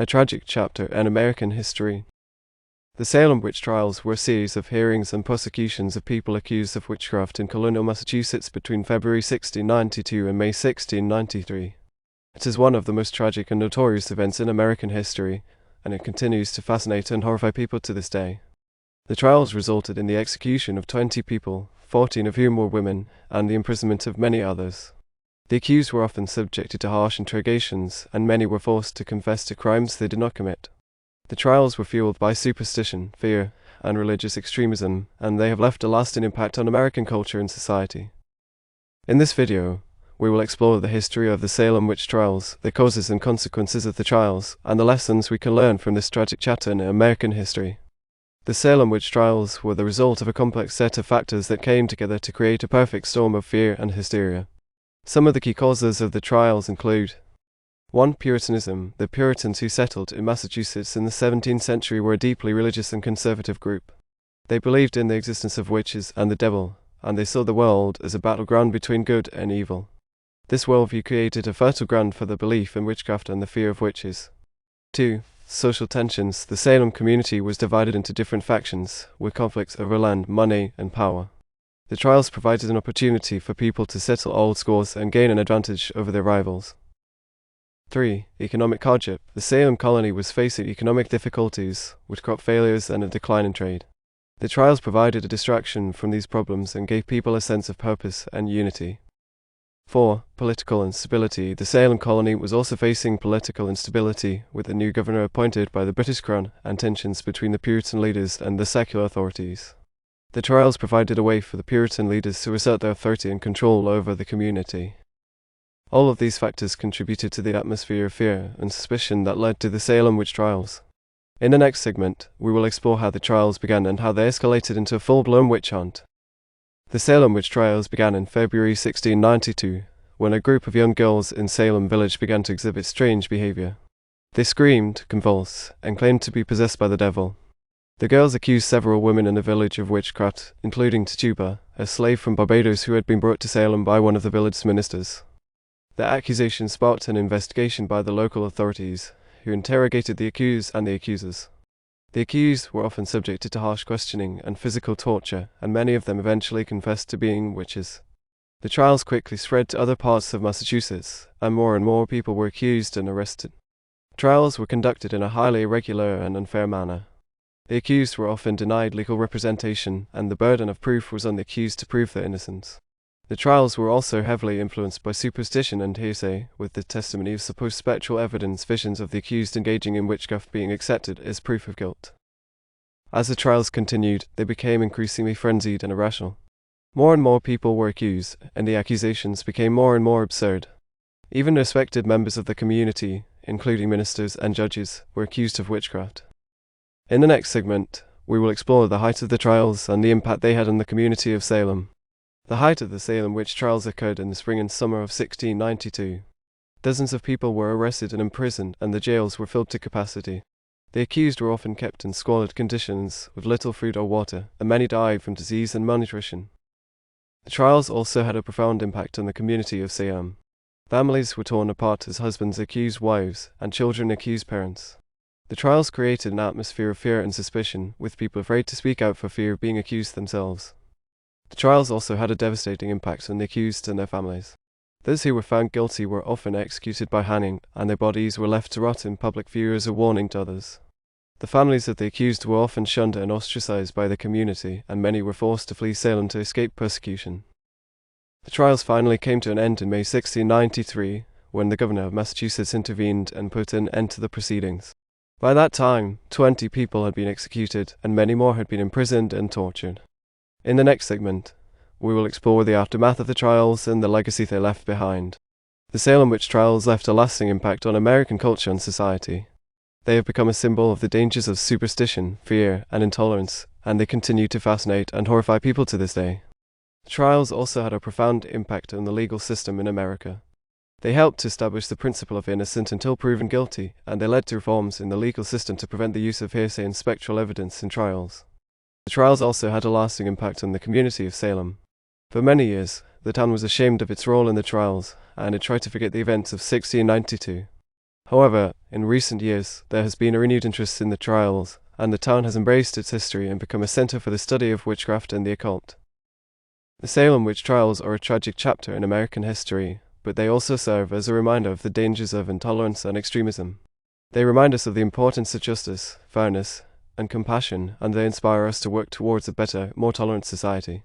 A tragic chapter in American history. The Salem Witch Trials were a series of hearings and prosecutions of people accused of witchcraft in Colonial, Massachusetts between February 1692 and May 1693. It is one of the most tragic and notorious events in American history, and it continues to fascinate and horrify people to this day. The trials resulted in the execution of 20 people, 14 of whom were women, and the imprisonment of many others. The accused were often subjected to harsh interrogations, and many were forced to confess to crimes they did not commit. The trials were fueled by superstition, fear, and religious extremism, and they have left a lasting impact on American culture and society. In this video, we will explore the history of the Salem Witch Trials, the causes and consequences of the trials, and the lessons we can learn from this tragic chapter in American history. The Salem Witch Trials were the result of a complex set of factors that came together to create a perfect storm of fear and hysteria. Some of the key causes of the trials include 1. Puritanism. The Puritans who settled in Massachusetts in the 17th century were a deeply religious and conservative group. They believed in the existence of witches and the devil, and they saw the world as a battleground between good and evil. This worldview created a fertile ground for the belief in witchcraft and the fear of witches. 2. Social tensions. The Salem community was divided into different factions, with conflicts over land, money, and power. The trials provided an opportunity for people to settle old scores and gain an advantage over their rivals. 3. Economic hardship. The Salem colony was facing economic difficulties, with crop failures and a decline in trade. The trials provided a distraction from these problems and gave people a sense of purpose and unity. 4. Political instability. The Salem colony was also facing political instability, with a new governor appointed by the British Crown and tensions between the Puritan leaders and the secular authorities. The trials provided a way for the Puritan leaders to assert their authority and control over the community. All of these factors contributed to the atmosphere of fear and suspicion that led to the Salem Witch Trials. In the next segment, we will explore how the trials began and how they escalated into a full-blown witch hunt. The Salem Witch Trials began in February 1692, when a group of young girls in Salem village began to exhibit strange behavior. They screamed, convulsed, and claimed to be possessed by the devil. The girls accused several women in the village of witchcraft, including Tituba, a slave from Barbados who had been brought to Salem by one of the village's ministers. The accusations sparked an investigation by the local authorities, who interrogated the accused and the accusers. The accused were often subjected to harsh questioning and physical torture, and many of them eventually confessed to being witches. The trials quickly spread to other parts of Massachusetts, and more people were accused and arrested. Trials were conducted in a highly irregular and unfair manner. The accused were often denied legal representation, and the burden of proof was on the accused to prove their innocence. The trials were also heavily influenced by superstition and hearsay, with the testimony of supposed spectral evidence visions of the accused engaging in witchcraft being accepted as proof of guilt. As the trials continued, they became increasingly frenzied and irrational. More and more people were accused, and the accusations became more and more absurd. Even respected members of the community, including ministers and judges, were accused of witchcraft. In the next segment, we will explore the height of the trials and the impact they had on the community of Salem. The height of the Salem Witch Trials occurred in the spring and summer of 1692. Dozens of people were arrested and imprisoned, and the jails were filled to capacity. The accused were often kept in squalid conditions, with little food or water, and many died from disease and malnutrition. The trials also had a profound impact on the community of Salem. Families were torn apart as husbands accused wives, and children accused parents. The trials created an atmosphere of fear and suspicion, with people afraid to speak out for fear of being accused themselves. The trials also had a devastating impact on the accused and their families. Those who were found guilty were often executed by hanging, and their bodies were left to rot in public view as a warning to others. The families of the accused were often shunned and ostracized by the community, and many were forced to flee Salem to escape persecution. The trials finally came to an end in May 1693, when the governor of Massachusetts intervened and put an end to the proceedings. By that time, 20 people had been executed, and many more had been imprisoned and tortured. In the next segment, we will explore the aftermath of the trials and the legacy they left behind. The Salem Witch Trials left a lasting impact on American culture and society. They have become a symbol of the dangers of superstition, fear, and intolerance, and they continue to fascinate and horrify people to this day. The trials also had a profound impact on the legal system in America. They helped to establish the principle of innocent until proven guilty, and they led to reforms in the legal system to prevent the use of hearsay and spectral evidence in trials. The trials also had a lasting impact on the community of Salem. For many years, the town was ashamed of its role in the trials, and it tried to forget the events of 1692. However, in recent years, there has been a renewed interest in the trials, and the town has embraced its history and become a center for the study of witchcraft and the occult. The Salem Witch Trials are a tragic chapter in American history, but they also serve as a reminder of the dangers of intolerance and extremism. They remind us of the importance of justice, fairness, and compassion, and they inspire us to work towards a better, more tolerant society.